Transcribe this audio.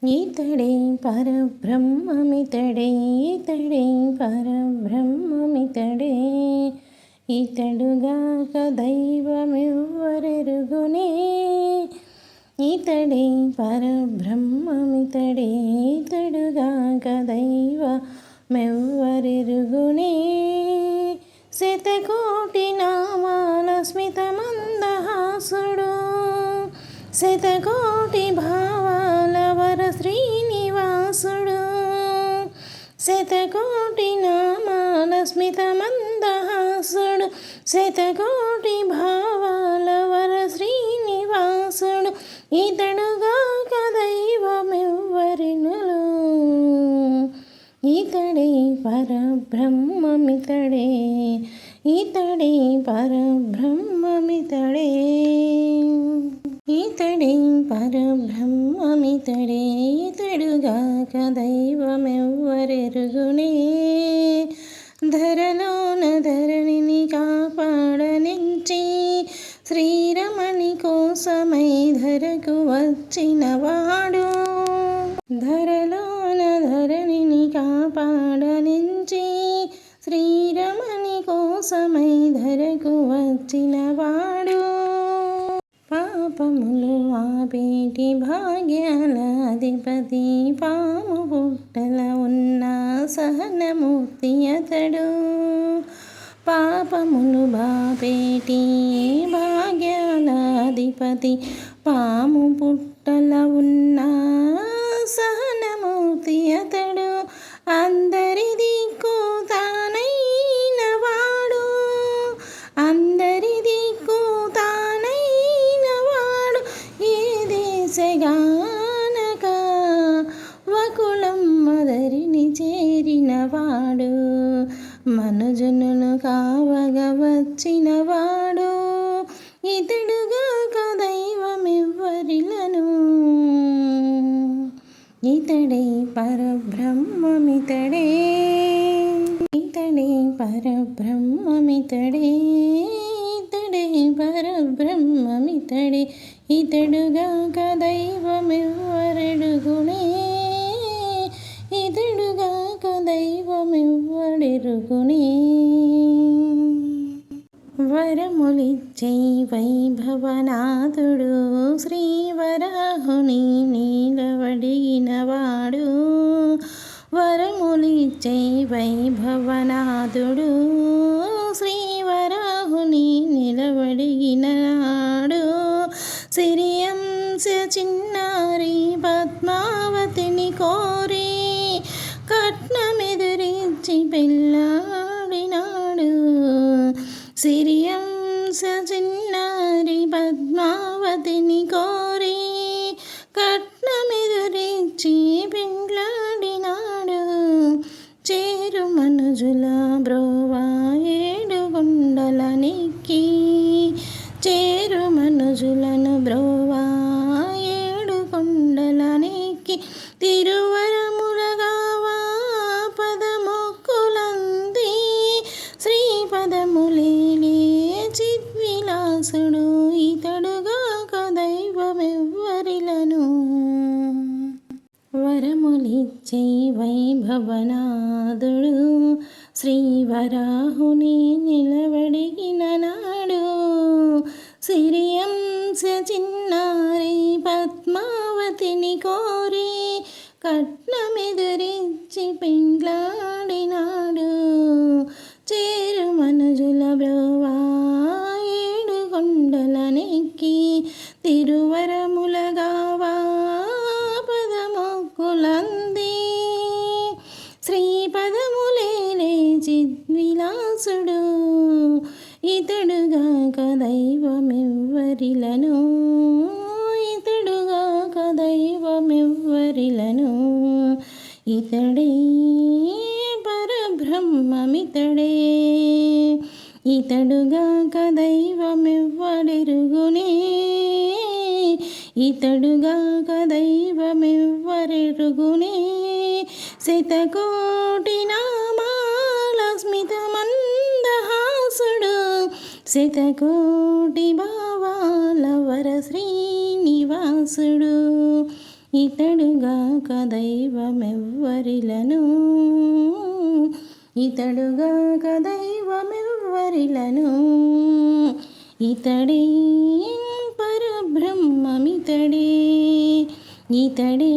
ఈతడే పరబ్రహ్మమితడే, ఈతడే పరబ్రహ్మమితడే, ఈతడుగాక దైవమెవ్వరెరుగునే. ఈతడే పరబ్రహ్మమితడే, ఈతడుగాక దైవమెవ్వరెరుగునే. శతకోటి నామాల స్మితమందహాసుడు, శతకోటి భావాల వర శ్రీనివాసుడు, శతకోటి నామాల స్మితమందహాసుడు, శతకోటి భావాల వర శ్రీనివాసుడు, ఇతడుగాక దైవమెవ్వరినులు. ఈతడే పరబ్రహ్మమితడే, ఈతడే పరబ్రహ్మమితడే, ఈతడే పరబ్రహ్మమితడే, ఈతడుగాక దైవమెవ్వరెరుగునే. ధరలోన ధరణిని కాపాడనించి శ్రీరమణి కోసమై ధరకు వచ్చినవాడు, ధరలోన ధరణిని కాపాడనించి శ్రీరమణి కోసమై ధరకు వచ్చినవాడు. పాపములు ఆపేటి భాగ్యాల అధిపతి, పాము పుట్టల ఉన్న సహనమూర్తి అతడు. పాపములు బాపేటి భాగ్యాల అధిపతి, పాము పుట్టల ఉన్న సహనమూర్తి అతడు. అందరి దిక్కు తానైన వాడు, అందరి దిక్కు తానైన వాడు. ఏ దేశగానక వకుళం మదరిని చేరినవాడు, మనుజనులు కావగా వచ్చినవాడు. ఇతడుగాక దైవమెవ్వరిలను. ఈతడే పరబ్రహ్మమితడే, ఈతడే పరబ్రహ్మమితడే, ఈతడే పరబ్రహ్మమితడే, ఈతడుగాక దైవమెవ్వరెరుగునే. ఈతడుగాక దైవమెవ్వరెరుగునే. వరములిచ్చే వైభవనాథుడు, శ్రీవరాహుని నీలవడిగినవాడు. వరములిచ్చే వైభవనాథుడు, శ్రీవరాహుని నిలవడిగినాడు. సిరియంశ చిన్నారి పద్మావతిని కోరి కట్నమెదురించి పెళ్ళాడినాడు. సిరియంశ చిన్నారి పద్మావతిని కోరి కట్నమెదురించి పెళ్ళాడినాడు. చేరు మనుజుల బ్రోవా ఏడుగుండల నెక్కి, చేరు మనుజులను బ్రోవా ఏడుగుండల నెక్కి, తిరువరములగావా పదమొక్కులంది, శ్రీపదములేలే చిద్విలాసుడు. ఇతడుగాక దైవమెవ్వరిలను. వరములిచ్చే వైభవనాథుడు, శ్రీవరాహుని నిలవడిగిన నాడు. సిరియంశ చిన్నారి పద్మావతిని కోరి కట్నమెదురించి పెండ్లాడినాడు. చేరు మనుజుల బ్రోవా ఏడుగొండల నెక్కి, తిరువరములగావా పదమొక్కులంది, శ్రీపదములేలే చిద్విలాసుడు. ఇతడుగాక దైవమెవ్వరిలను, ఇతడుగాక దైవమెవ్వరిలను. ఇతడే పరబ్రహ్మమితడే, ఇతడుగాక దైవమెవ్వరెరుగునే. ఇతడుగాక దైవమెవ్వరెరుగునే. శతకోటి నామాల స్మితమందహాసుడు, శతకోటి భావాల వర శ్రీనివాసుడు, ఇతడుగాక దైవమెవ్వరిలను ఇతడుగాక దైవమెవ్వరిలను ఇతడే పరబ్రహ్మమితడే ఇతడే